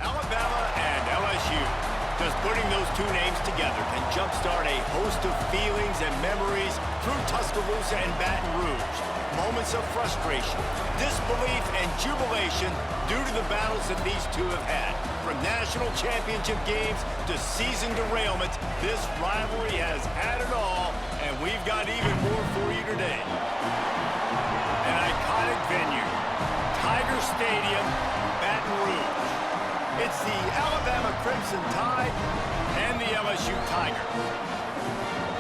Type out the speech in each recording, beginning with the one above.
Alabama and LSU. Just putting those two names together can jumpstart a host of feelings and memories through Tuscaloosa and Baton Rouge. Moments of frustration, disbelief, and jubilation due to the battles that these two have had. From national championship games to season derailments, this rivalry has had it all, and we've got even more for you today. An iconic venue, Tiger Stadium, Baton Rouge. It's the Alabama Crimson Tide and the LSU Tigers.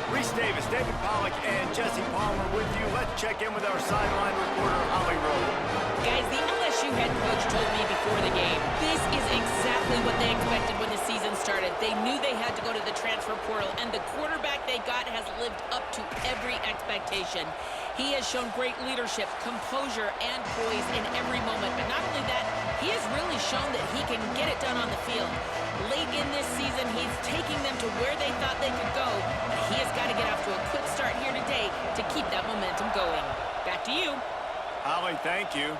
Reese Davis, David Pollack, and Jesse Palmer with you. Let's check in with our sideline reporter, Holly Rowe. Guys, the LSU head coach told me before the game, this is exactly what they expected when the season started. They knew they had to go to the transfer portal, and the quarterback they got has lived up to every expectation. He has shown great leadership, composure, and poise in every moment. But not only that, he has really shown that he can get it done on the field. Late in this season, he's taking them to where they thought they could go. But he has got to get off to a quick start here today to keep that momentum going. Back to you. Holly, thank you.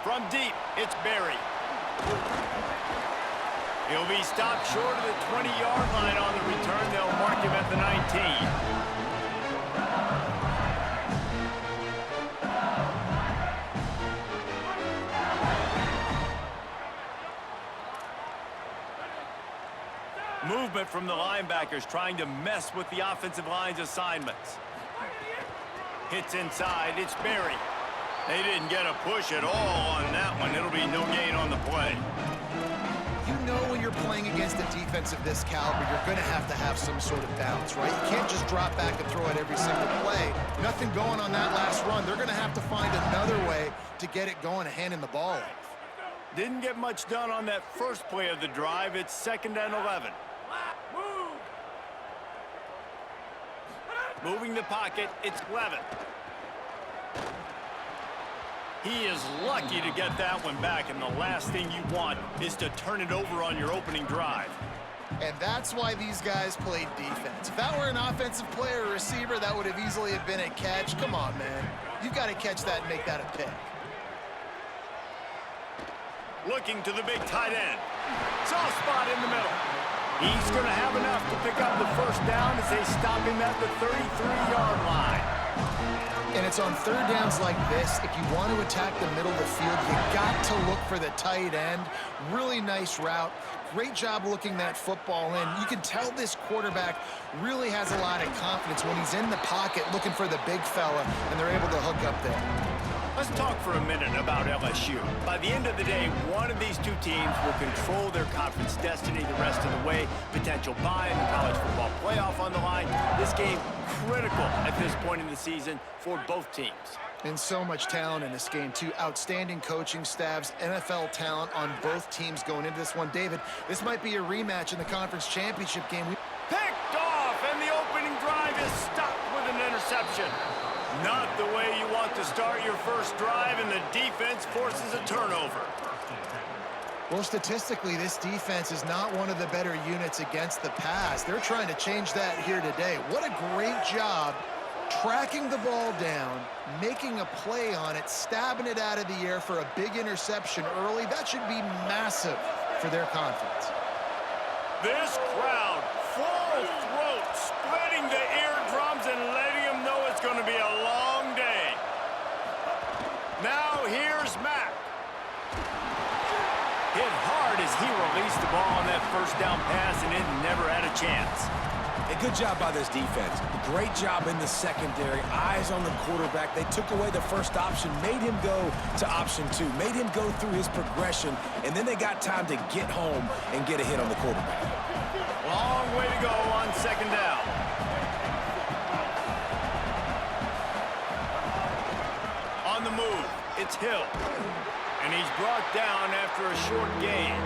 From deep, it's Barry. He'll be stopped short of the 20-yard line on the return. They'll mark him at the 19. Movement from the linebackers trying to mess with the offensive line's assignments. Hits inside, it's Barry. They didn't get a push at all on that one. It'll be no gain on the play. You know when you're playing against a defense of this caliber, you're going to have some sort of balance, right? You can't just drop back and throw it every single play. Nothing going on that last run. They're going to have to find another way to get it going and handing the ball off. Didn't get much done on that first play of the drive. It's 2nd and 11. Moving the pocket, it's Levin. He is lucky to get that one back, and the last thing you want is to turn it over on your opening drive. And that's why these guys played defense. If that were an offensive player or receiver, that would have easily have been a catch. Come on, man. You've got to catch that and make that a pick. Looking to the big tight end. Soft spot in the middle. He's going to have enough to pick up the first down as they stop him at the 33-yard line. And it's on third downs like this, if you want to attack the middle of the field, you got to look for the tight end. Really nice route. Great job looking that football in. You can tell this quarterback really has a lot of confidence when he's in the pocket looking for the big fella, and they're able to hook up there. Let's talk for a minute about LSU. By the end of the day, one of these two teams will control their conference destiny the rest of the way. Potential bye in the college football playoff on the line. This game critical at this point in the season for both teams. And so much talent in this game, too. Outstanding coaching staffs, NFL talent on both teams going into this one. David, this might be a rematch in the conference championship game. Picked off, and the opening drive is stopped with an interception. Not the way you want to start your first drive, and the defense forces a turnover. Well, statistically, this defense is not one of the better units against the pass. They're trying to change that here today. What a great job tracking the ball down, making a play on it, stabbing it out of the air for a big interception early. That should be massive for their confidence. This crowd, full throat, splitting the eardrums and letting them know it's going to be a long day. Now here's Mack. Hit hard as he released the ball on that first down pass, and it never had a chance. A good job by this defense. A great job in the secondary. Eyes on the quarterback. They took away the first option, made him go to option 2, made him go through his progression, and then they got time to get home and get a hit on the quarterback. Long way to go on 2nd down. On the move, it's Hill. And he's brought down after a short gain.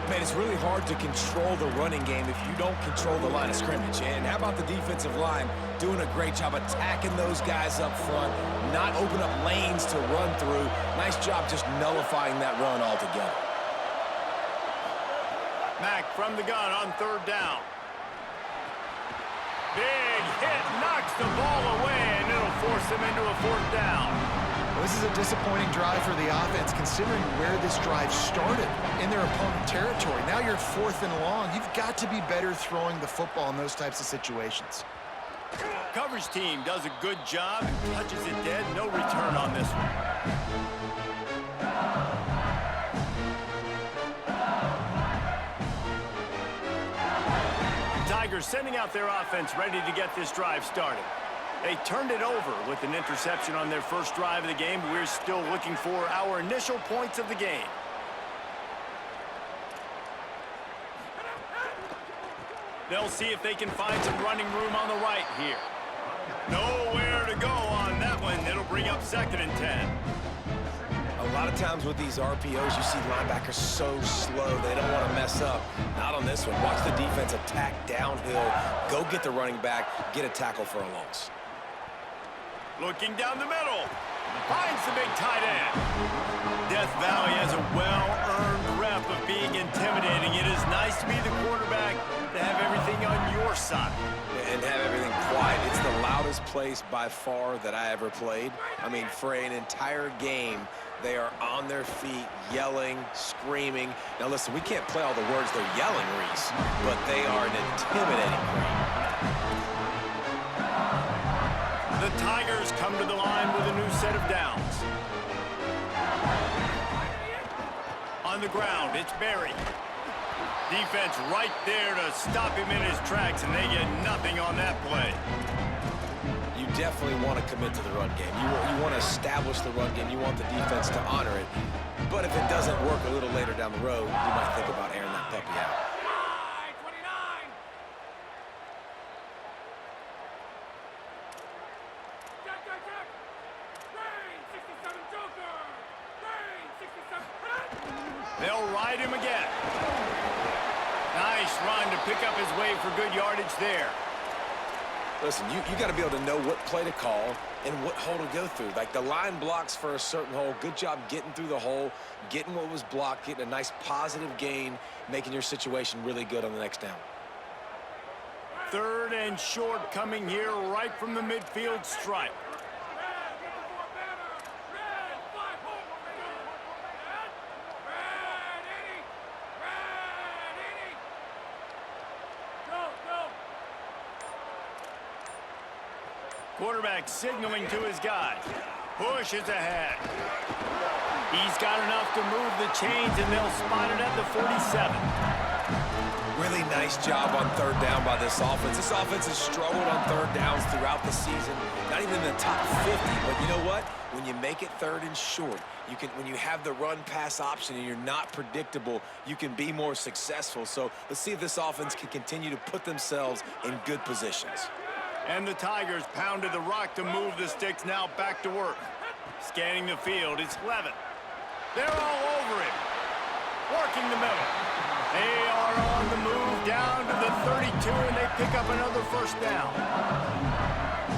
Man, it's really hard to control the running game if you don't control the line of scrimmage. And how about the defensive line doing a great job attacking those guys up front, not open up lanes to run through. Nice job just nullifying that run altogether. Mack from the gun on 3rd down. Big hit, knocks the ball away, and it'll force them into a 4th down. Well, this is a disappointing drive for the offense, considering where this drive started, in their opponent territory. Now you're 4th and long. You've got to be better throwing the football in those types of situations. Coverage team does a good job, touches it dead, no return on this one. Tigers sending out their offense ready to get this drive started. They turned it over with an interception on their first drive of the game. We're still looking for our initial points of the game. They'll see if they can find some running room on the right here. Nowhere to go on that one. It'll bring up 2nd and 10. A lot of times with these RPOs, you see linebackers so slow, they don't want to mess up. Not on this one. Watch the defense attack downhill, go get the running back, get a tackle for a loss. Looking down the middle. Finds the big tight end. Death Valley has a well-earned rep of being intimidating. It is nice to be the quarterback, to have everything on your side. And have everything quiet. It's the loudest place by far that I ever played. I mean, for an entire game, they are on their feet, yelling, screaming. Now listen, we can't play all the words they're yelling, Reese, but they are an intimidating crowd. The Tigers come to the line with a new set of downs. On the ground, it's Berry. Defense right there to stop him in his tracks, and they get nothing on that play. You definitely want to commit to the run game. You want to establish the run game. You want the defense to honor it. But if it doesn't work a little later down the road, you might think about airing that puppy out. They'll ride him again. Nice run to pick up his way for good yardage there. Listen, you got to be able to know what play to call and what hole to go through. Like the line blocks for a certain hole. Good job getting through the hole, getting what was blocked, getting a nice positive gain, making your situation really good on the next down. 3rd and short coming here right from the midfield stripe. Quarterback signaling to his guys. Pushes ahead. He's got enough to move the chains, and they'll spot it at the 47. Really nice job on 3rd down by this offense. This offense has struggled on 3rd downs throughout the season. Not even in the top 50, but you know what? When you make it 3rd and short, when you have the run-pass option and you're not predictable, you can be more successful. So let's see if this offense can continue to put themselves in good positions. And the Tigers pounded the rock to move the sticks, now back to work. Scanning the field, it's Levin. They're all over him. Working the middle. They are on the move down to the 32, and they pick up another 1st down.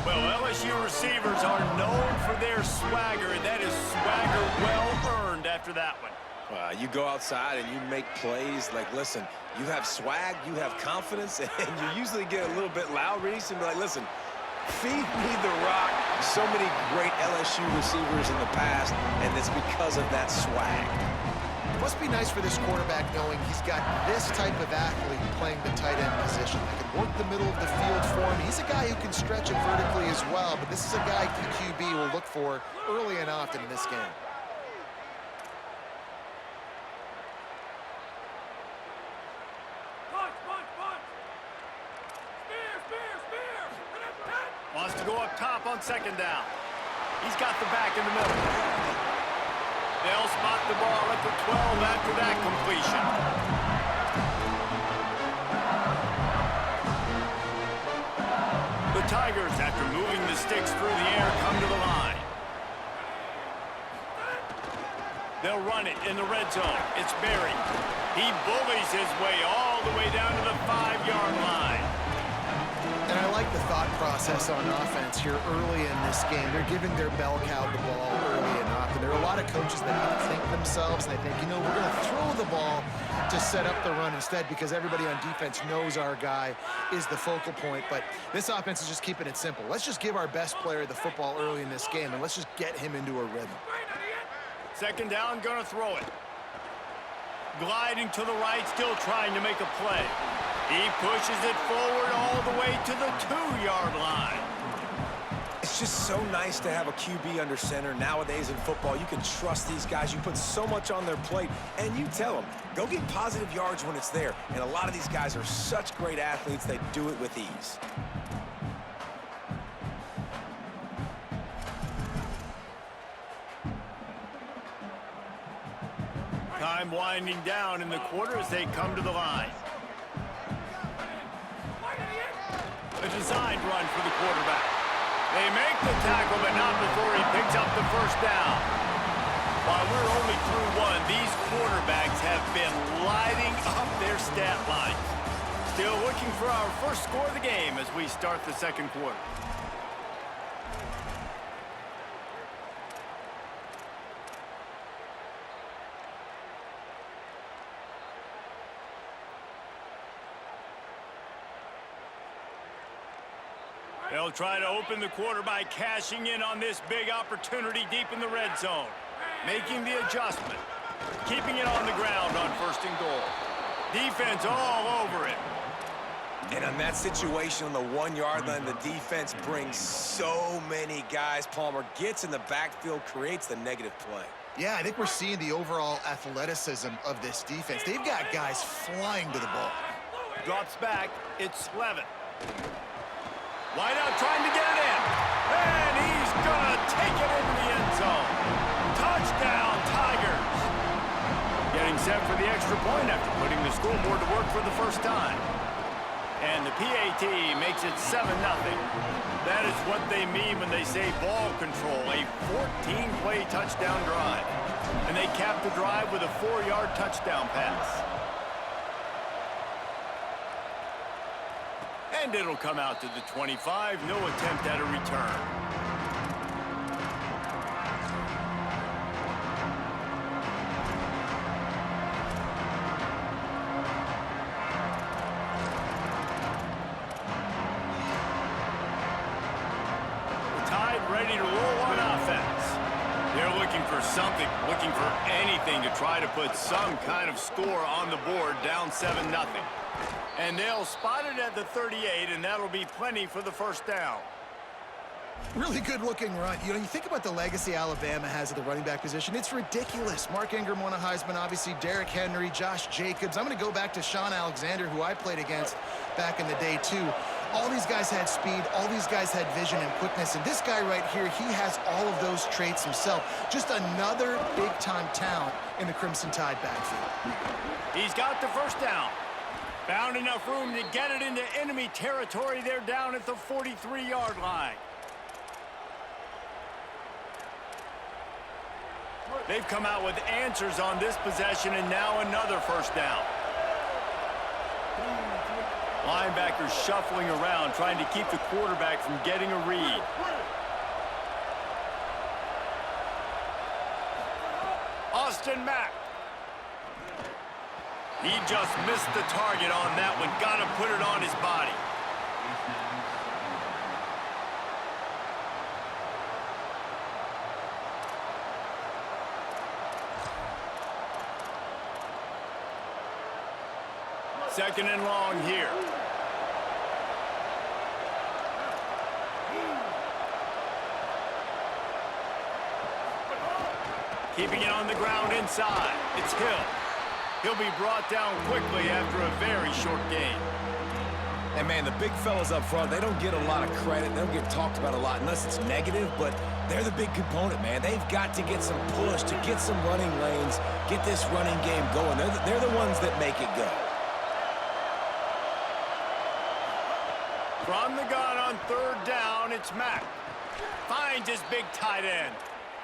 Well, LSU receivers are known for their swagger, and that is swagger well earned after that one. You go outside and you make plays. Like, listen, you have swag, you have confidence, and you usually get a little bit loud, Reese, and be like, listen, feed me the rock. So many great LSU receivers in the past, and it's because of that swag. It must be nice for this quarterback knowing he's got this type of athlete playing the tight end position that can work the middle of the field for him. He's a guy who can stretch it vertically as well, but this is a guy the QB will look for early and often in this game. Wants to go up top on 2nd down. He's got the back in the middle. They'll spot the ball at the 12 after that completion. The Tigers, after moving the sticks through the air, come to the line. They'll run it in the red zone. It's Berry. He bullies his way all the way down to the 5-yard line. And I like the thought process on offense here early in this game. They're giving their bell cow the ball early and often. And there are a lot of coaches that think themselves, and they think, you know, we're going to throw the ball to set up the run instead because everybody on defense knows our guy is the focal point. But this offense is just keeping it simple. Let's just give our best player the football early in this game, and let's just get him into a rhythm. Second down, going to throw it. Gliding to the right, still trying to make a play. He pushes it forward all the way to the 2-yard line. It's just so nice to have a QB under center. Nowadays in football, you can trust these guys. You put so much on their plate, and you tell them, go get positive yards when it's there. And a lot of these guys are such great athletes, they do it with ease. Time winding down in the quarter as they come to the line. A designed run for the quarterback. They make the tackle, but not before he picks up the first down. While we're only through one, these quarterbacks have been lighting up their stat lines. Still looking for our first score of the game as we start the second quarter. They'll try to open the quarter by cashing in on this big opportunity deep in the red zone. Making the adjustment. Keeping it on the ground on first and goal. Defense all over it. And on that situation on the 1-yard line, the defense brings so many guys. Palmer gets in the backfield, creates the negative play. Yeah, I think we're seeing the overall athleticism of this defense. They've got guys flying to the ball. Drops back. It's Slevin. Wide out trying to get it in. And he's going to take it into the end zone. Touchdown, Tigers. Getting set for the extra point after putting the scoreboard to work for the first time. And the PAT makes it 7-0. That is what they mean when they say ball control. A 14-play touchdown drive. And they cap the drive with a 4-yard touchdown pass. And it'll come out to the 25. No attempt at a return. The Tide ready to roll on offense. They're looking for something, looking for anything to try to put some kind of score on the board, down 7-0. And they'll spot it at the 38, and that'll be plenty for the first down. Really good-looking run. You know, you think about the legacy Alabama has at the running back position. It's ridiculous. Mark Ingram won a Heisman, obviously. Derrick Henry, Josh Jacobs. I'm going to go back to Sean Alexander, who I played against back in the day, too. All these guys had speed. All these guys had vision and quickness. And this guy right here, he has all of those traits himself. Just another big-time talent in the Crimson Tide backfield. He's got the first down. Found enough room to get it into enemy territory. They're down at the 43-yard line. They've come out with answers on this possession, and now another first down. Linebackers shuffling around, trying to keep the quarterback from getting a read. Austin Mack. He just missed the target on that one. Got to put it on his body. Second and long here. Keeping it on the ground inside. It's Hill. He'll be brought down quickly after a very short game. And, man, the big fellas up front, they don't get a lot of credit. They don't get talked about a lot unless it's negative, but they're the big component, man. They've got to get some push, to get some running lanes, get this running game going. They're the ones that make it go. From the gun on third down, it's Mack. Finds his big tight end.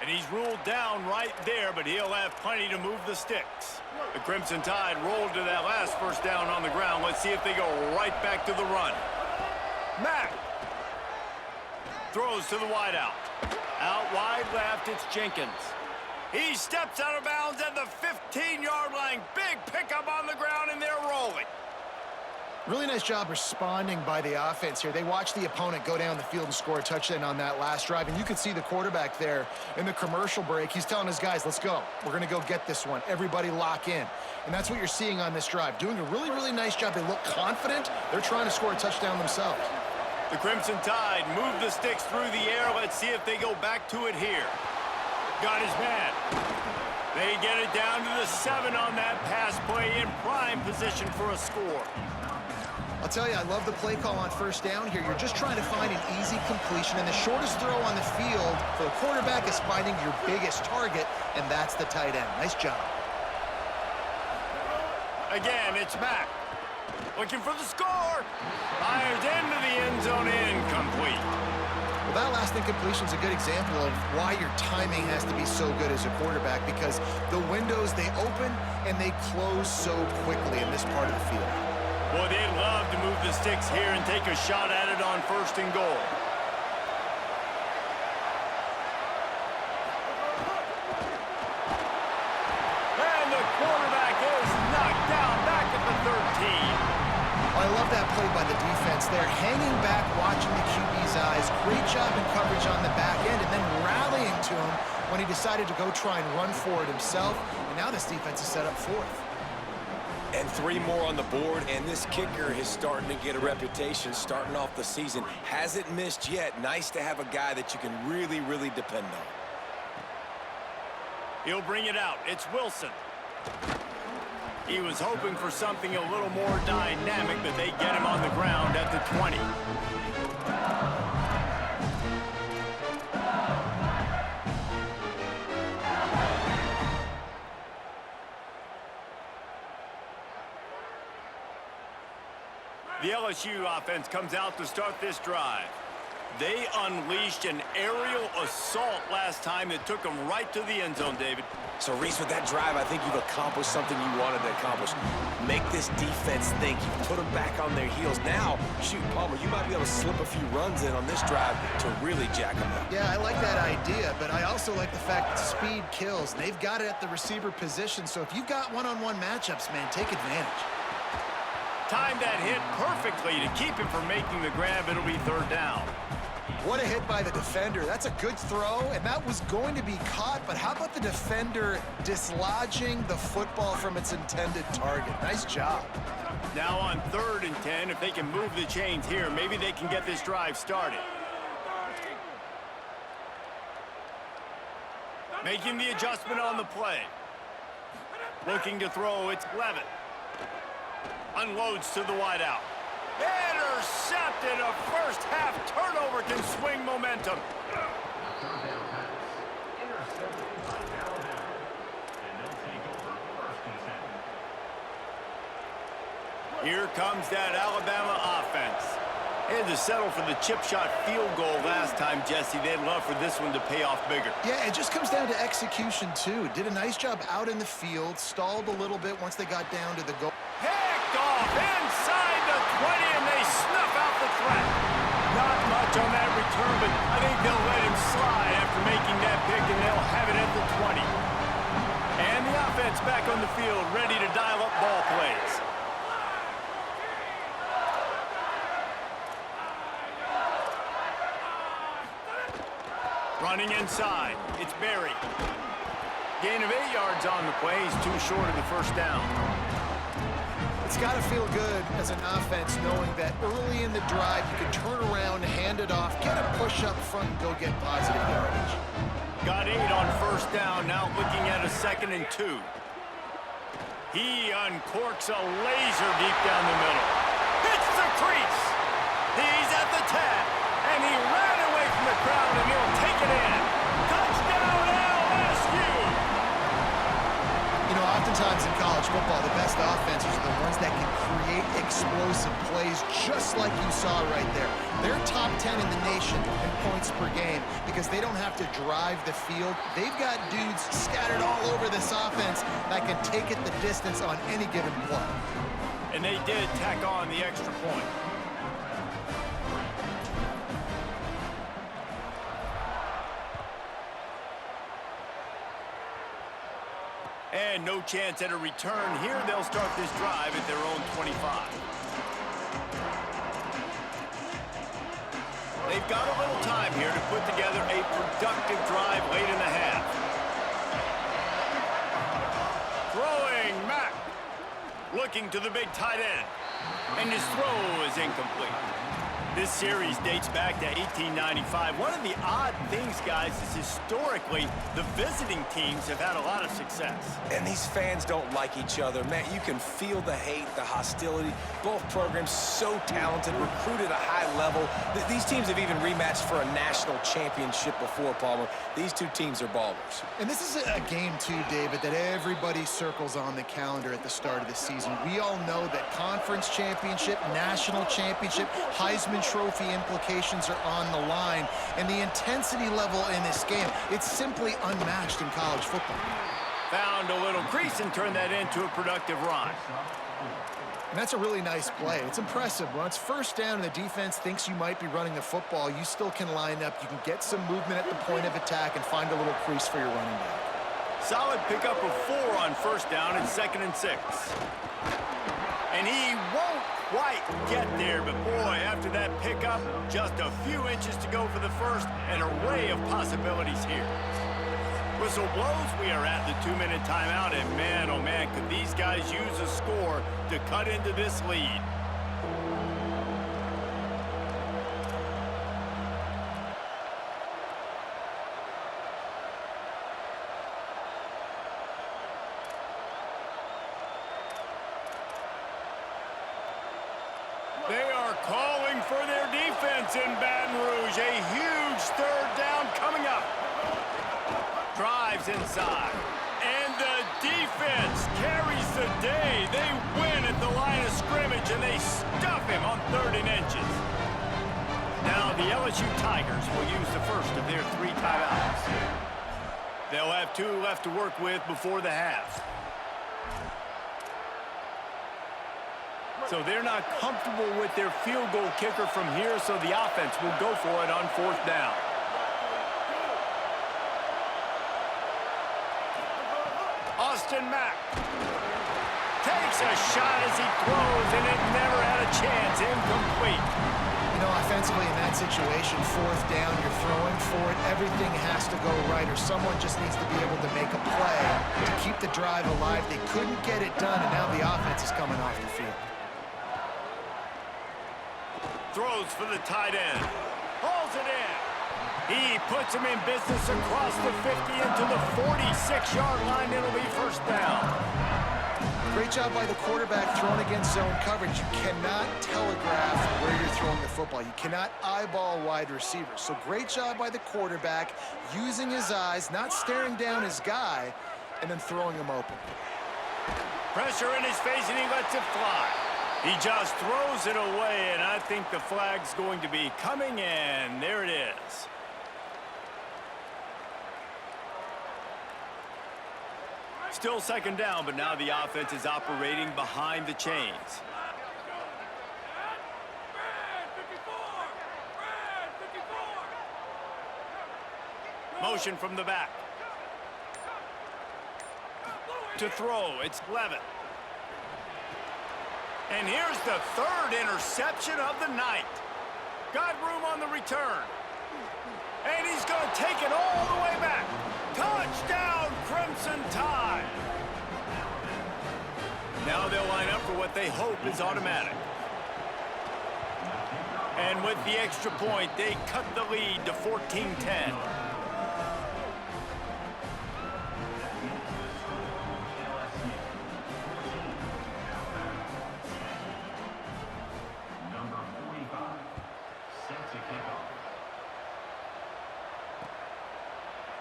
And he's ruled down right there, but he'll have plenty to move the sticks. The Crimson Tide rolled to that last first down on the ground. Let's see if they go right back to the run. Mack throws to the wideout. Out wide left, it's Jenkins. He steps out of bounds at the 15-yard line. Big pickup on the ground, and they're rolling. Really nice job responding by the offense here. They watched the opponent go down the field and score a touchdown on that last drive, and you could see the quarterback there in the commercial break. He's telling his guys, let's go. We're going to go get this one. Everybody lock in. And that's what you're seeing on this drive. Doing a really, really nice job. They look confident. They're trying to score a touchdown themselves. The Crimson Tide move the sticks through the air. Let's see if they go back to it here. Got his man. They get it down to the 7 on that pass play, in prime position for a score. I'll tell you, I love the play call on first down here. You're just trying to find an easy completion, and the shortest throw on the field for the quarterback is finding your biggest target, and that's the tight end. Nice job. Again, it's Mack. Looking for the score. Fires into the end zone, incomplete. Well, that last incompletion is a good example of why your timing has to be so good as a quarterback, because the windows, they open and they close so quickly in this part of the field. Boy, they'd love to move the sticks here and take a shot at it on 1st and goal. And the quarterback is knocked down back at the 13. I love that play by the defense there, hanging back, watching the QB's eyes. Great job in coverage on the back end, and then rallying to him when he decided to go try and run for it himself. And now this defense is set up 4th. And 3 more on the board, and this kicker is starting to get a reputation starting off the season. Hasn't missed yet. Nice to have a guy that you can really, really depend on. He'll bring it out. It's Wilson. He was hoping for something a little more dynamic, but they get him on the ground at the 20. The LSU offense comes out to start this drive. They unleashed an aerial assault last time that took them right to the end zone, David. So, Reese, with that drive, I think you've accomplished something you wanted to accomplish. Make this defense think. You put them back on their heels. Now, shoot, Palmer, you might be able to slip a few runs in on this drive to really jack them up. Yeah, I like that idea, but I also like the fact that speed kills. They've got it at the receiver position, so if you've got one-on-one matchups, man, take advantage. Timed that hit perfectly to keep him from making the grab. It'll be 3rd down. What a hit by the defender. That's a good throw, and that was going to be caught, but how about the defender dislodging the football from its intended target? Nice job. Now on 3rd and 10, if they can move the chains here, maybe they can get this drive started. Making the adjustment on the play. Looking to throw, it's Levitt. Unloads to the wideout. Intercepted. A first-half turnover can swing momentum. Here comes that Alabama offense. They had to settle for the chip shot field goal last time, Jesse. They'd love for this one to pay off bigger. Yeah, it just comes down to execution, too. Did a nice job out in the field, stalled a little bit once they got down to the goal. Picked off inside the 20, and they snuff out the threat. Not much on that return, but I think they'll let him slide after making that pick, and they'll have it at the 20. And the offense back on the field, ready to dial up ball plays. Running inside, it's Berry. Gain of 8 yards on the play. He's too short of the 1st down. It's got to feel good as an offense knowing that early in the drive you can turn around, hand it off, get a push up front, and go get positive yardage. Got 8 on 1st down, now looking at a 2nd and 2. He uncorks a laser deep down the middle. Hits the crease. He's at the 10, and he ran away from the crowd, and he'll take it in. Touchdown, LSU! You know, oftentimes in college football, the best offenses are the ones that can create explosive plays just like you saw right there. They're top 10 in the nation in points per game because they don't have to drive the field. They've got dudes scattered all over this offense that can take it the distance on any given play. And they did tack on the extra point. no chance at a return. Here they'll start this drive at their own 25. They've got a little time here to put together a productive drive late in the half. Throwing Mack. Looking to the big tight end. And his throw is incomplete. This series dates back to 1895. One of the odd things, guys, is historically the visiting teams have had a lot of success. And these fans don't like each other. Man, you can feel the hate, the hostility. Both programs so talented, recruited at a high level. These teams have even rematched for a national championship before, Palmer. These two teams are ballers. And this is a game, too, David, that everybody circles on the calendar at the start of the season. We all know that conference championship, national championship, Heisman Trophy implications are on the line, and the intensity level in this game, it's simply unmatched in college football. Found a little crease and turned that into a productive run. And that's a really nice play. It's impressive. When it's first down and the defense thinks you might be running the football, you still can line up. You can get some movement at the point of attack and find a little crease for your running back. Solid pickup of 4 on first down and 2nd and 6. And he won't quite get there, but boy, after that pickup, just a few inches to go for the first, an array of possibilities here. Whistle blows, we are at the 2-minute timeout, and man, oh man, could these guys use a score to cut into this lead. They are calling for their defense in Baton Rouge. A huge 3rd down coming up. Drives inside. And the defense carries the day. They win at the line of scrimmage, and they stuff him on 3rd and inches. Now the LSU Tigers will use the first of their 3 timeouts. They'll have 2 left to work with before the half. So they're not comfortable with their field goal kicker from here, so the offense will go for it on 4th down. Austin Mack takes a shot as he throws, and it never had a chance. Incomplete. You know, offensively in that situation, 4th down, you're throwing for it. Everything has to go right, or someone just needs to be able to make a play to keep the drive alive. They couldn't get it done, and now the offense is coming off the field. Throws for the tight end. Hauls it in. He puts him in business across the 50 into the 46-yard line. It'll be 1st down. Great job by the quarterback throwing against zone coverage. You cannot telegraph where you're throwing the football. You cannot eyeball wide receivers. So great job by the quarterback using his eyes, not staring down his guy, and then throwing him open. Pressure in his face, and he lets it fly. He just throws it away, and I think the flag's going to be coming in. There it is. Still 2nd down, but now the offense is operating behind the chains. Motion from the back. To throw, it's Levitt. And here's the 3rd interception of the night. Got room on the return. And he's going to take it all the way back. Touchdown, Crimson Tide. Now they'll line up for what they hope is automatic. And with the extra point, they cut the lead to 14-10.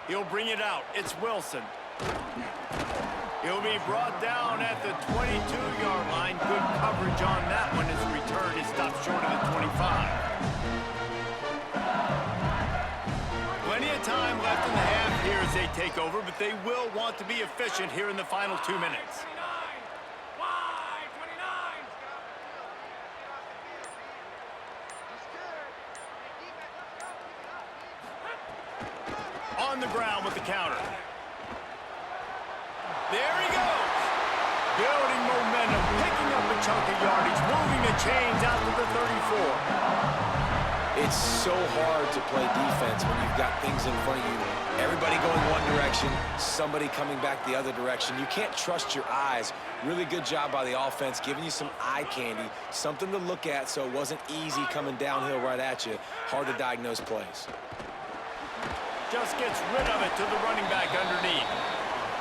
He'll bring it out. It's Wilson. He'll be brought down at the 22-yard line. Good coverage on that one. His return is stopped short of the 25. Plenty of time left in the half here as they take over, but they will want to be efficient here in the final 2 minutes. On the ground with the counter. There he goes. Building momentum, picking up a chunk of yardage, moving the chains out to the 34. It's so hard to play defense when you've got things in front of you. Everybody going one direction, somebody coming back the other direction. You can't trust your eyes. Really good job by the offense, giving you some eye candy, something to look at so it wasn't easy coming downhill right at you. Hard to diagnose plays. Just gets rid of it to the running back underneath.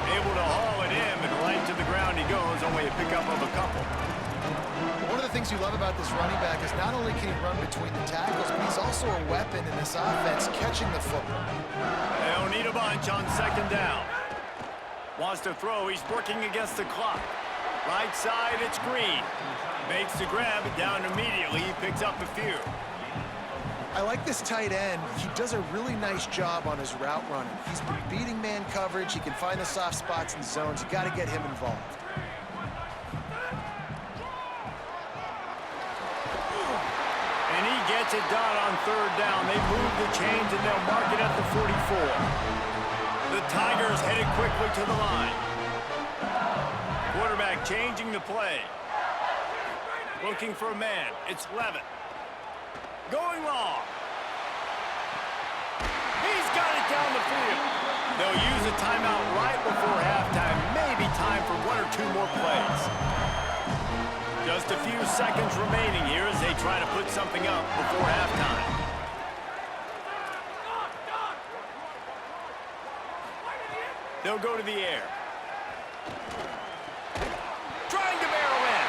Able to haul it in, and right to the ground he goes, only a pickup of a couple. One of the things you love about this running back is not only can he run between the tackles, but he's also a weapon in this offense, catching the football. They don't need a bunch on second down. Wants to throw, he's working against the clock. Right side, it's Green. Makes the grab, down immediately, he picks up a few. I like this tight end. He does a really nice job on his route running. He's been beating man coverage. He can find the soft spots and zones. You got to get him involved. And he gets it done on third down. They move the chains and they'll mark it at the 44. The Tigers headed quickly to the line. Quarterback changing the play. Looking for a man. It's Levitt. Going long. He's got it down the field. They'll use a timeout right before halftime. Maybe time for one or two more plays. Just a few seconds remaining here as they try to put something up before halftime. They'll go to the air. Trying to barrel in.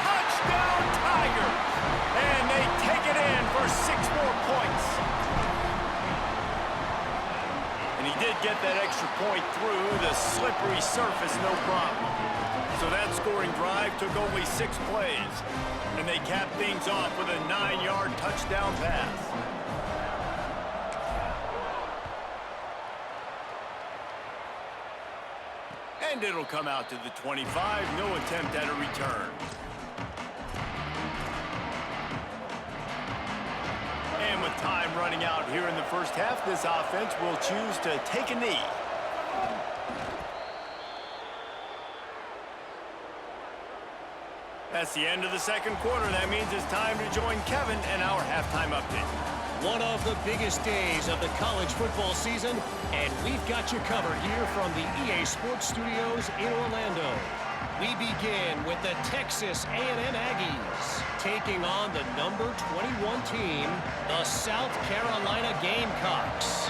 Touchdown Tigers! And they take it in for 6 more points. And he did get that extra point through the slippery surface, no problem. So that scoring drive took only 6 plays. And they capped things off with a 9-yard touchdown pass. And it'll come out to the 25. No attempt at a return. And with time running out here in the first half, this offense will choose to take a knee. That's the end of the second quarter. That means it's time to join Kevin and our halftime update. One of the biggest days of the college football season, and we've got you covered here from the EA Sports Studios in Orlando. We begin with the Texas A&M Aggies taking on the number 21 team, the South Carolina Gamecocks.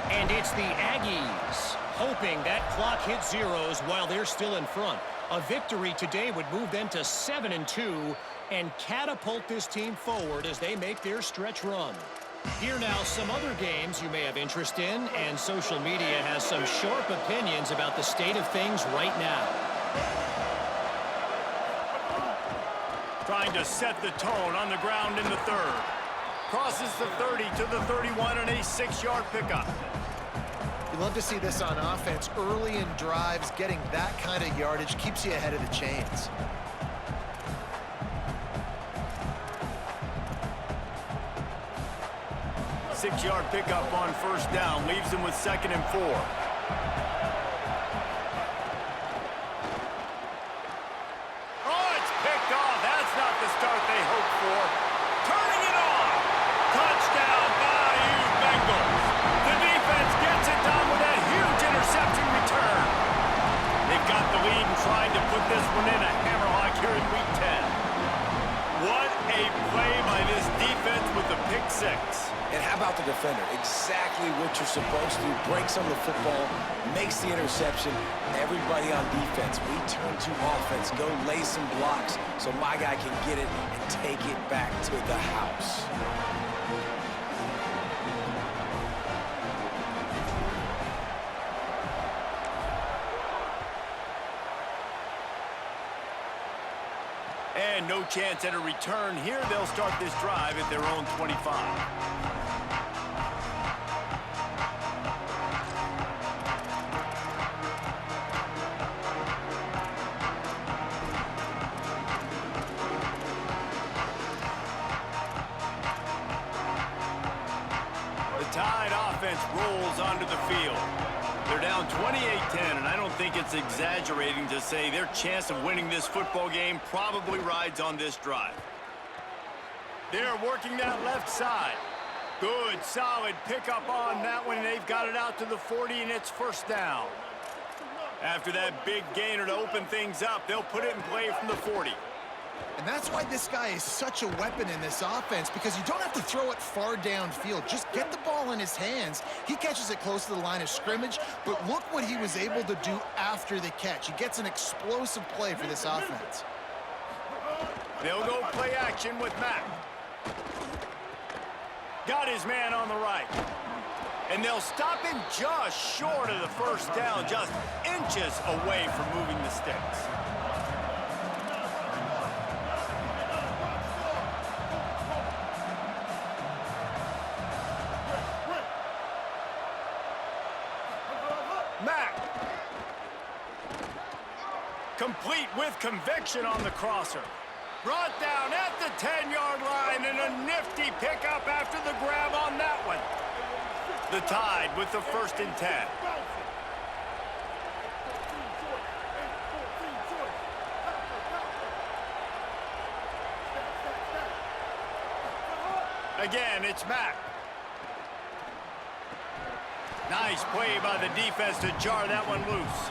And it's the Aggies hoping that clock hits zeros while they're still in front. A victory today would move them to 7-2 and catapult this team forward as they make their stretch run. Here now some other games you may have interest in, and social media has some sharp opinions about the state of things right now. Trying to set the tone on the ground in the third. Crosses the 30 to the 31 and a 6-yard pickup. You love to see this on offense. Early in drives, getting that kind of yardage keeps you ahead of the chains. Six-yard pickup on first down. Leaves them with 2nd and 4. Oh, it's picked off. That's not the start they hoped for. Turning it on. Touchdown, Bayou Bengals. The defense gets it done with that huge interception return. They've got the lead and trying to put this one in a hammerlock here in Week 10. What a play by this defense with the pick 6. And how about the defender? Exactly what you're supposed to. Breaks on the football, makes the interception. Everybody on defense, we turn to offense. Go lay some blocks so my guy can get it and take it back to the house. And no chance at a return here. They'll start this drive at their own 25. The Tide offense rolls onto the field. They're down 28-10, and I don't think it's exaggerating to say their chance of winning this football game probably rides on this drive. They're working that left side. Good, solid pickup on that one, and they've got it out to the 40, and it's first down. After that big gainer to open things up, they'll put it in play from the 40. And that's why this guy is such a weapon in this offense, because you don't have to throw it far downfield. Just get the ball in his hands. He catches it close to the line of scrimmage, but look what he was able to do after the catch. He gets an explosive play for this offense. They'll go play action with Mack. Got his man on the right. And they'll stop him just short of the first down, just inches away from moving the sticks. Mack. Complete with conviction on the crosser. Brought down at the 10-yard line, and a nifty pickup after the grab on that one. The Tide with the 1st and 10. Again, it's Mack. Nice play by the defense to jar that one loose.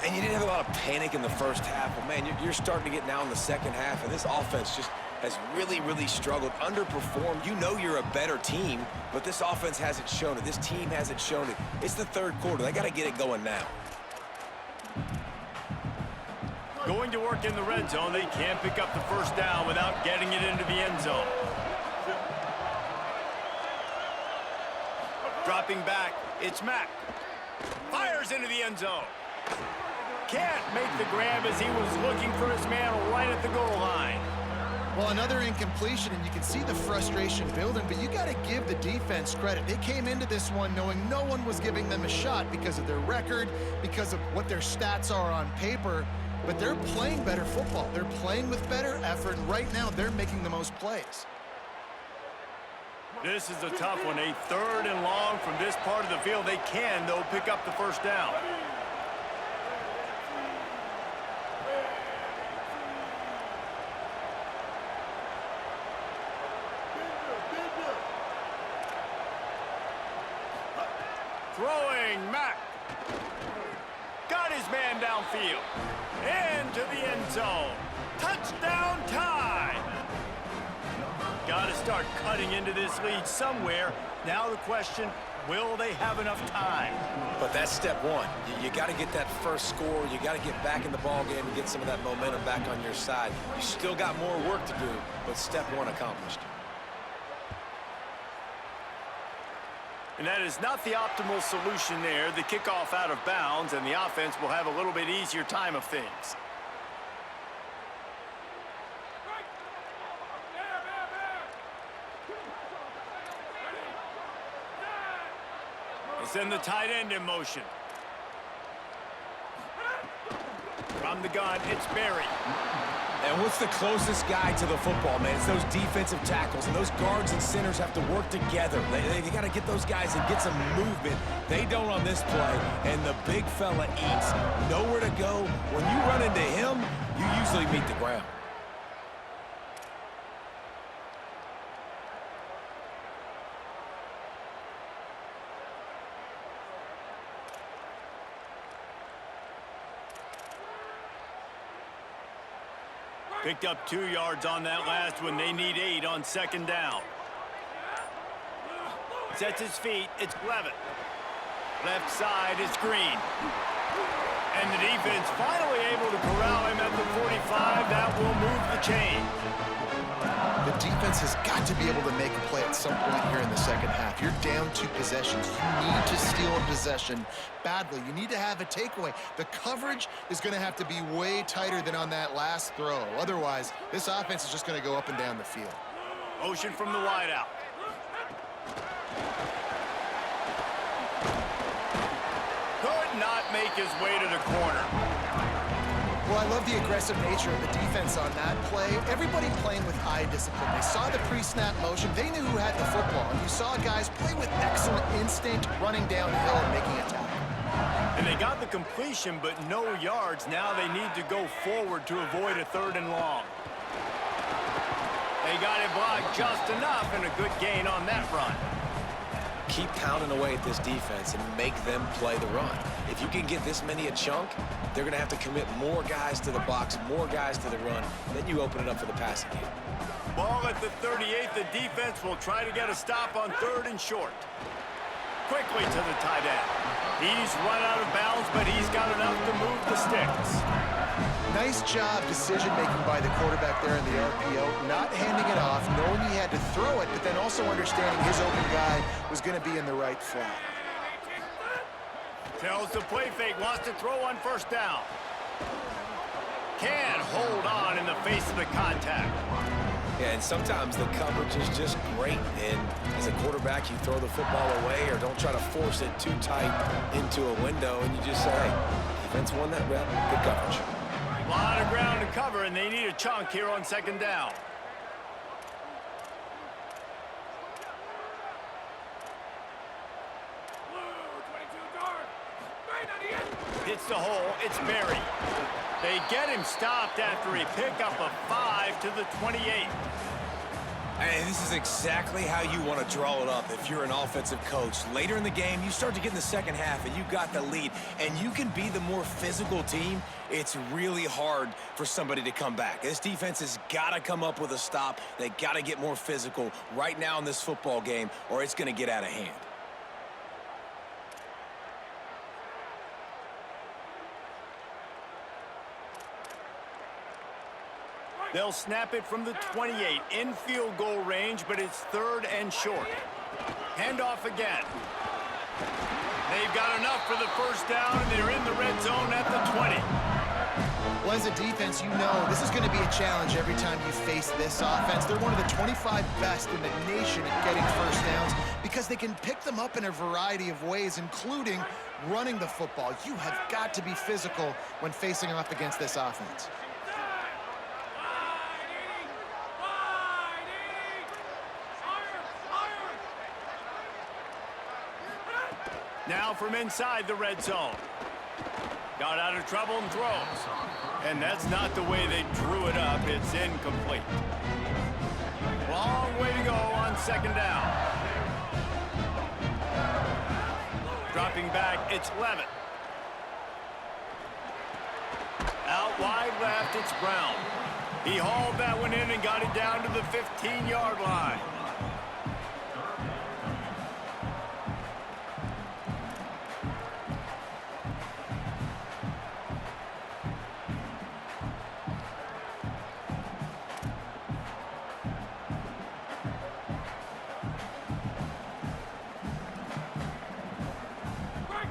And you didn't have a lot of panic in the first half, but man, you're starting to get now in the second half, and this offense just has really struggled, underperformed. You know you're a better team, but this offense hasn't shown it. This team hasn't shown it. It's the third quarter. They got to get it going now. Going to work in the red zone. They can't pick up the first down without getting it into the end zone. Dropping back, it's Mack. Fires into the end zone. Can't make the grab as he was looking for his man right at the goal line. Well, another incompletion, and you can see the frustration building, but you got to give the defense credit. They came into this one knowing no one was giving them a shot because of their record, because of what their stats are on paper, but they're playing better football. They're playing with better effort, and right now they're making the most plays. This is a tough one. A 3rd and long from this part of the field. They can, though, pick up the first down. Throwing, Mack. Got his man downfield. Into the end zone. Touchdown Tide. Got to start cutting into this lead somewhere. Now the question, will they have enough time? But that's step one. You got to get that first score. You got to get back in the ball game and get some of that momentum back on your side. You still got more work to do, but step one accomplished. And that is not the optimal solution there. The kickoff out of bounds, and the offense will have a little bit easier time of things. They send the tight end in motion. From the gun, it's Berry. And what's the closest guy to the football, man? It's those defensive tackles, and those guards and centers have to work together. They got to get those guys and get some movement. They don't on this play, and the big fella eats. Nowhere to go. When you run into him, you usually meet the ground. Picked up 2 yards on that last one. They need 8 on 2nd down. Sets his feet. It's Levitt. Left side is Green. And the defense finally able to corral him at the 45. That will move the chain. The defense has got to be able to make a play at some point here in the second half. You're down 2 possessions. You need to steal a possession badly. You need to have a takeaway. The coverage is going to have to be way tighter than on that last throw. Otherwise, this offense is just going to go up and down the field. Motion from the wideout. Could not make his way to the corner. Well, I love the aggressive nature of the defense on that play. Everybody playing with eye discipline. They saw the pre-snap motion. They knew who had the football. And you saw guys play with excellent instinct, running downhill and making a tackle. And they got the completion, but no yards. Now they need to go forward to avoid a 3rd and long. They got it blocked just enough, and a good gain on that run. Keep pounding away at this defense and make them play the run. If you can get this many a chunk, they're going to have to commit more guys to the box, more guys to the run. Then you open it up for the passing game. Ball at the 38. The defense will try to get a stop on 3rd and short. Quickly to the tight end. He's run out of bounds, but he's got enough to move the sticks. Nice job decision-making by the quarterback there in the RPO, not handing it off, knowing he had to throw it, but then also understanding his open guy was going to be in the right flat. Tells the play fake, wants to throw on 1st down. Can't hold on in the face of the contact. Yeah, and sometimes the coverage is just great. And as a quarterback, you throw the football away or don't try to force it too tight into a window, and you just say, hey, defense won that rep, good coverage. A lot of ground to cover, and they need a chunk here on 2nd down. Hits the hole, it's Berry. They get him stopped after a pickup of 5 to the 28. And this is exactly how you want to draw it up if you're an offensive coach. Later in the game, you start to get in the second half, and you got the lead, and you can be the more physical team. It's really hard for somebody to come back. This defense has got to come up with a stop. They got to get more physical right now in this football game, or it's going to get out of hand. They'll snap it from the 28 in field goal range, but it's 3rd and short. Handoff again. They've got enough for the 1st down, and they're in the red zone at the 20. Well, as a defense, you know this is going to be a challenge every time you face this offense. They're one of the 25 best in the nation at getting 1st downs because they can pick them up in a variety of ways, including running the football. You have got to be physical when facing off against this offense. Now from inside the red zone. Got out of trouble and throws. And that's not the way they drew it up. It's incomplete. Long way to go on 2nd down. Dropping back, it's Levitt. Out wide left, it's Brown. He hauled that one in and got it down to the 15-yard line.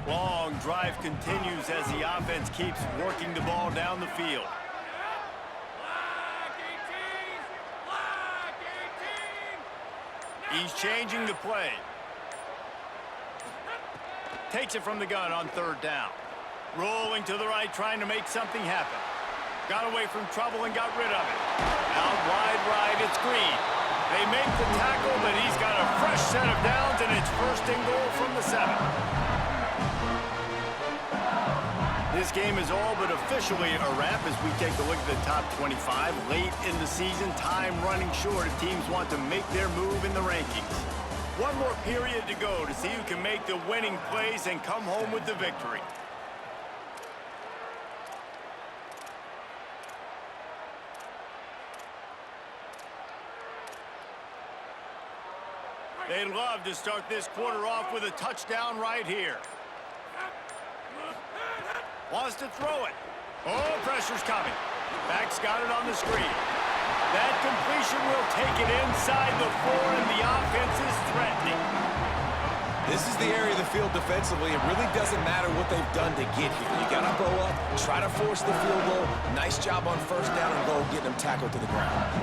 Long drive continues as the offense keeps working the ball down the field. He's changing the play. Takes it from the gun on 3rd down. Rolling to the right, trying to make something happen. Got away from trouble and got rid of it. Out wide right, it's Green. They make the tackle, but he's got a fresh set of downs, and it's 1st and goal from the 7. This game is all but officially a wrap as we take a look at the top 25. Late in the season, time running short as teams want to make their move in the rankings. One more period to go to see who can make the winning plays and come home with the victory. They'd love to start this quarter off with a touchdown right here. Wants to throw it. Oh, pressure's coming. Back's got it on the screen. That completion will take it inside the 4, and the offense is threatening. This is the area of the field defensively. It really doesn't matter what they've done to get here. You got to go up, try to force the field goal. Nice job on 1st down and goal, getting them tackled to the ground.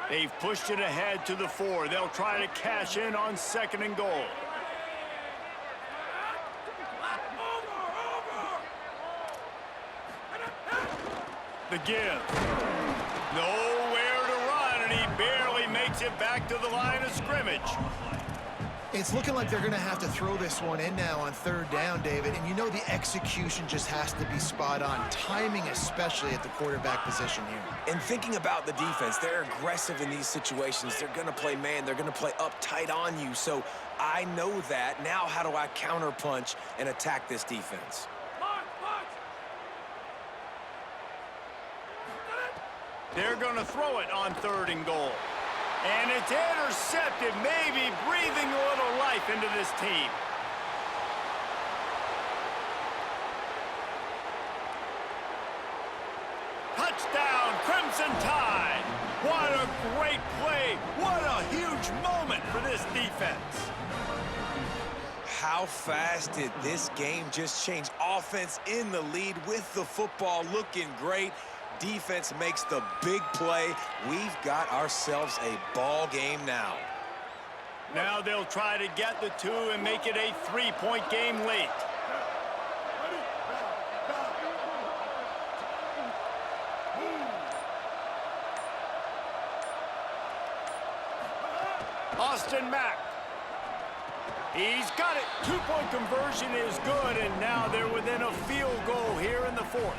They've pushed it ahead to the 4. They'll try to cash in on 2nd and goal. The give. Nowhere to run, and he barely makes it back to the line of scrimmage. It's looking like they're going to have to throw this one in now on third down, David. And you know the execution just has to be spot on. Timing especially at the quarterback position here. And thinking about the defense, they're aggressive in these situations. They're going to play man. They're going to play up tight on you. So I know that. Now how do I counterpunch and attack this defense? They're going to throw it on 3rd and goal. And it's intercepted, maybe breathing a little life into this team. Touchdown, Crimson Tide. What a great play. What a huge moment for this defense. How fast did this game just change? Offense in the lead with the football, looking great. Defense makes the big play. We've got ourselves a ball game now. Now they'll try to get the 2 and make it a 3-point game late. Austin Mack. He's got it. 2-point conversion is good, and now they're within a field goal here in the 4th.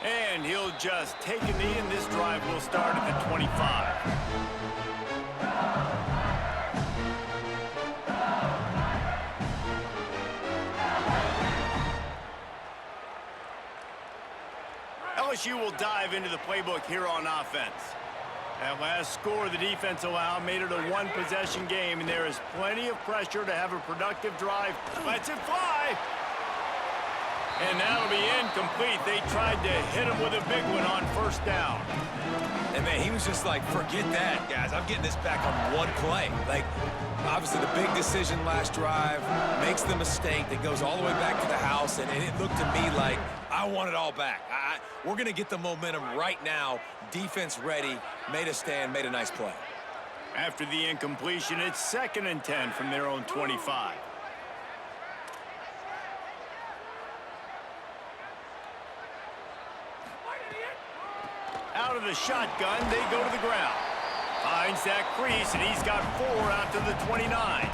And he'll just take a knee, and this drive will start at the 25. LSU will dive into the playbook here on offense. That last score the defense allowed made it a 1-possession game, and there is plenty of pressure to have a productive drive. Lets it fly. And that'll be incomplete. They tried to hit him with a big one on 1st down. And, man, he was just like, forget that, guys. I'm getting this back on one play. Like, obviously the big decision last drive, makes the mistake that goes all the way back to the house, and it looked to me like I want it all back. We're going to get the momentum right now. Defense ready, made a stand, made a nice play. After the incompletion, it's 2nd and 10 from their own 25. Out of the shotgun, they go to the ground. Finds that crease, and he's got 4 out to the 29.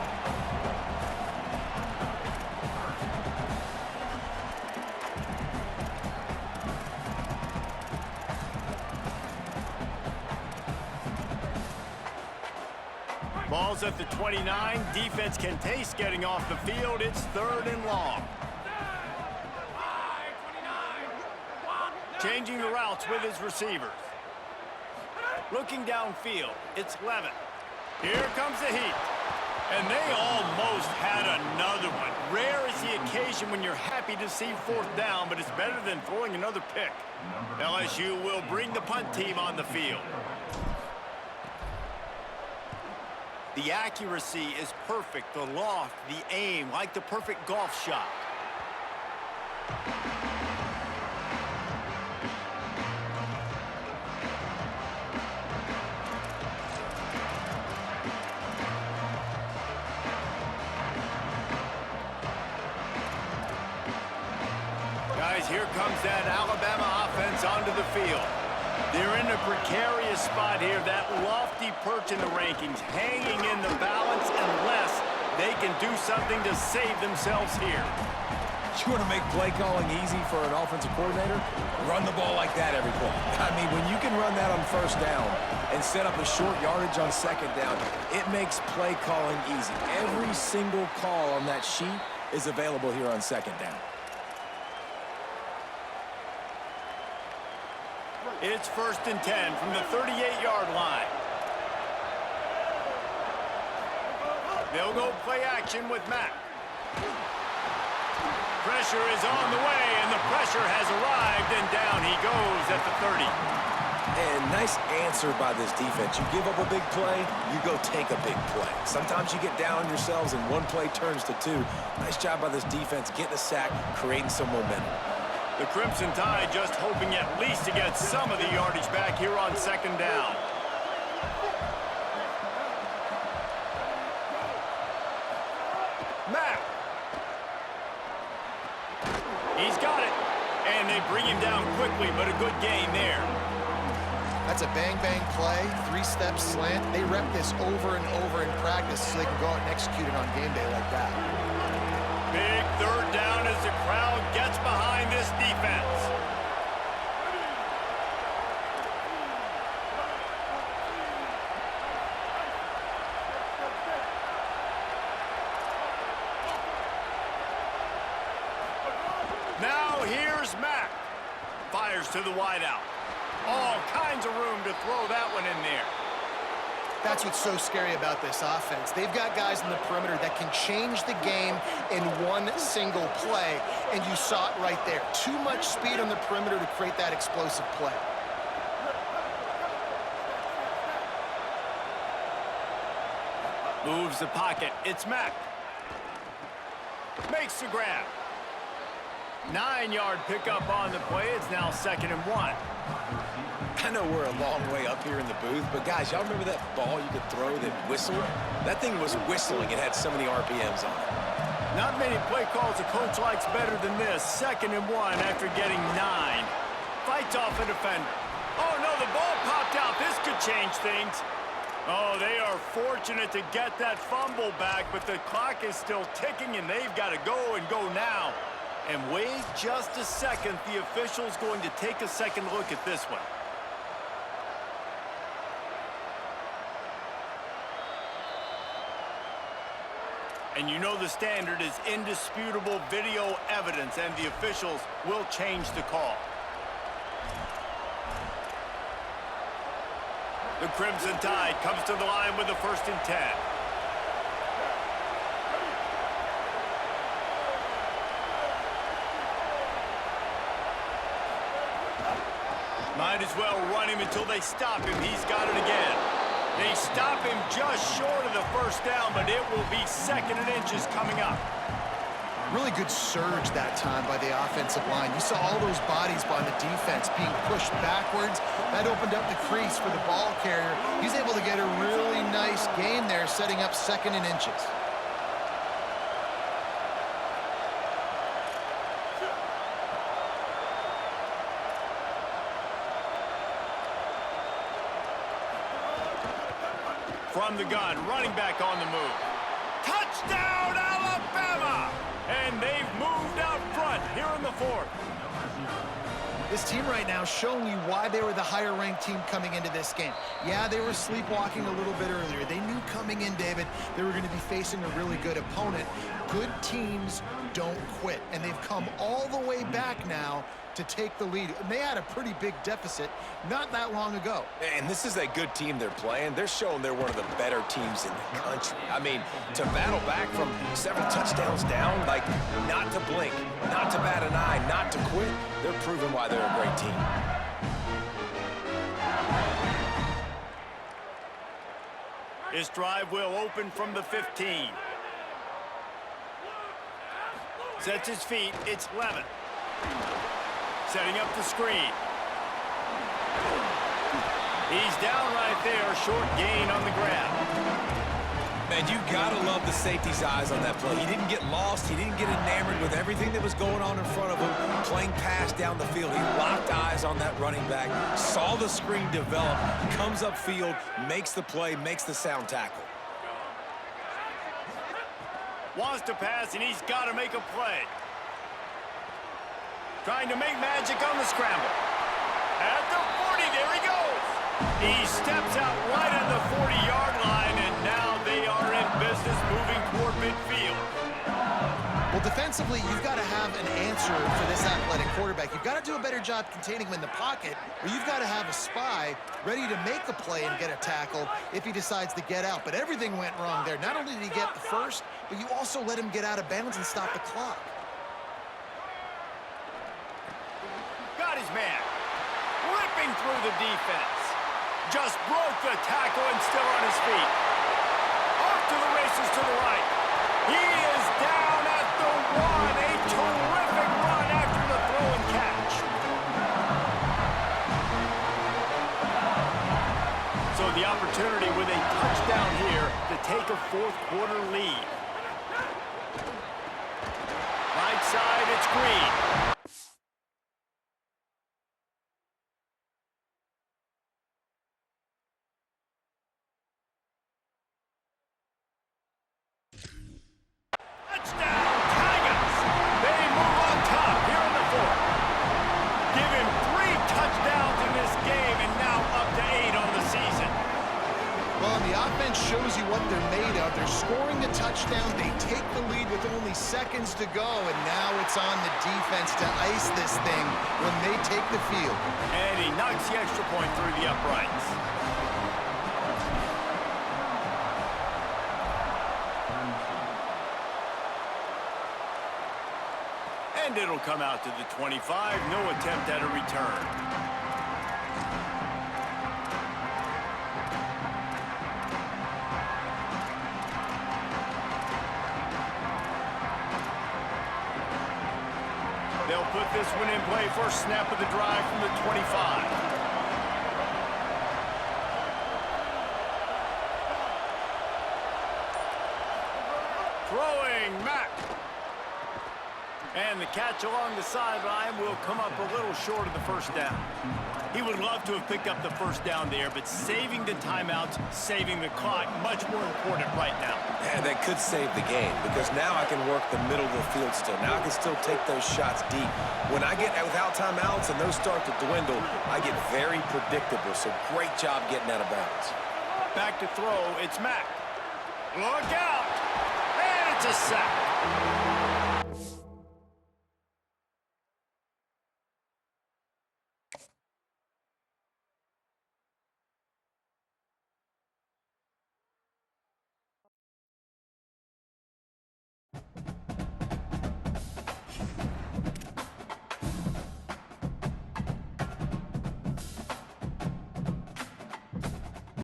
Ball's at the 29. Defense can taste getting off the field. It's 3rd and long. Changing the routes with his receivers. Looking downfield, it's Levin. Here comes the heat. And they almost had another one. Rare is the occasion when you're happy to see 4th down, but it's better than throwing another pick. LSU will bring the punt team on the field. The accuracy is perfect. The loft, the aim, like the perfect golf shot. Guys, here comes that Alabama offense onto the field. They're in a precarious spot here, that lofty perch in the rankings, hanging in the balance unless they can do something to save themselves here. You want to make play calling easy for an offensive coordinator? Run the ball like that every play. I mean, when you can run that on 1st down and set up a short yardage on 2nd down, it makes play calling easy. Every single call on that sheet is available here on 2nd down. It's 1st and 10 from the 38-yard line. They'll go play action with Mack. Pressure is on the way, and the pressure has arrived, and down he goes at the 30. And nice answer by this defense. You give up a big play, you go take a big play. Sometimes you get down on yourselves and one play turns to 2. Nice job by this defense getting a sack, creating some momentum. The Crimson Tide just hoping at least to get some of the yardage back here on 2nd down. Mack. He's got it. bring him down quickly, but a good gain there. That's a bang-bang play, three-step slant. They rep this over and over in practice so they can go out and execute it on game day like that. Big third down as the crowd gets behind this defense. Now here's Mack. Fires to the wideout. All kinds of room to throw that one in there. That's what's so scary about this offense. They've got guys in the perimeter that can change the game in one single play, and you saw it right there. Too much speed on the perimeter to create that explosive play. Moves the pocket. It's Mack. Makes the grab. 9-yard pickup on the play. It's now 2nd and 1. I know we're a long way up here in the booth, but guys, y'all remember that ball you could throw that whistled? That thing was whistling. It had so many RPMs on it. Not many play calls a coach likes better than this. 2nd and 1 after getting 9. Fights off a defender. Oh, no, the ball popped out. This could change things. Oh, they are fortunate to get that fumble back, but the clock is still ticking, and they've got to go and go now. And wait just a second. The official's going to take a second look at this one. And you know the standard is indisputable video evidence, and the officials will change the call. The Crimson Tide comes to the line with a 1st and 10. Might as well run him until they stop him. He's got it again. They stop him just short of the 1st down, but it will be 2nd and inches coming up. Really good surge that time by the offensive line. You saw all those bodies by the defense being pushed backwards. That opened up the crease for the ball carrier. He's able to get a really nice gain there, setting up 2nd and inches. From the gun, running back on the move. Touchdown, Alabama! And they've moved out front here in the 4th. This team right now showing you why they were the higher-ranked team coming into this game. Yeah, they were sleepwalking a little bit earlier. They knew coming in, David, they were going to be facing a really good opponent. Good teams don't quit, and they've come all the way back now to take the lead. And they had a pretty big deficit not that long ago. And this is a good team they're playing. They're showing they're one of the better teams in the country. I mean, to battle back from 7 touchdowns down, like, not to blink, not to bat an eye, not to quit, they're proving why they're a great team. This drive will open from the 15. Sets his feet, it's Levin. Setting up the screen. He's down right there, short gain on the grab. Man, you gotta love the safety's eyes on that play. He didn't get lost. He didn't get enamored with everything that was going on in front of him, playing pass down the field. He locked eyes on that running back, saw the screen develop, comes upfield, makes the play, makes the sound tackle. Wants to pass, and he's got to make a play. Trying to make magic on the scramble. At the 40, there he goes. He steps out right on the 40-yard line, and now they are in business moving toward midfield. Well, defensively, you've got to have an answer for this athletic quarterback. You've got to do a better job containing him in the pocket, or you've got to have a spy ready to make a play and get a tackle if he decides to get out. But everything went wrong there. Not only did he get the first, but you also let him get out of bounds and stop the clock. Got his man. Ripping through the defense. Just broke the tackle and still on his feet. Off to the races to the right. He is down at the 1. A terrific run after the throw and catch. So the opportunity with a touchdown here to take a 4th quarter lead. Right side, it's Green. offense shows you what they're made of. They're scoring the touchdown. They take the lead with only seconds to go, and now it's on the defense to ice this thing when they take the field. And he knocks the extra point through the uprights. And it'll come out to the 25. No attempt at a return. They'll put this one in play. First snap of the drive from the 25. Throwing Mack. And the catch along the sideline will come up a little short of the first down. He would love to have picked up the first down there, but saving the timeouts, saving the clock, much more important right now. And that could save the game because now I can work the middle of the field still. Now I can still take those shots deep. When I get without timeouts and those start to dwindle, I get very predictable. So great job getting out of bounds. Back to throw, it's Mack. Look out! And it's a sack.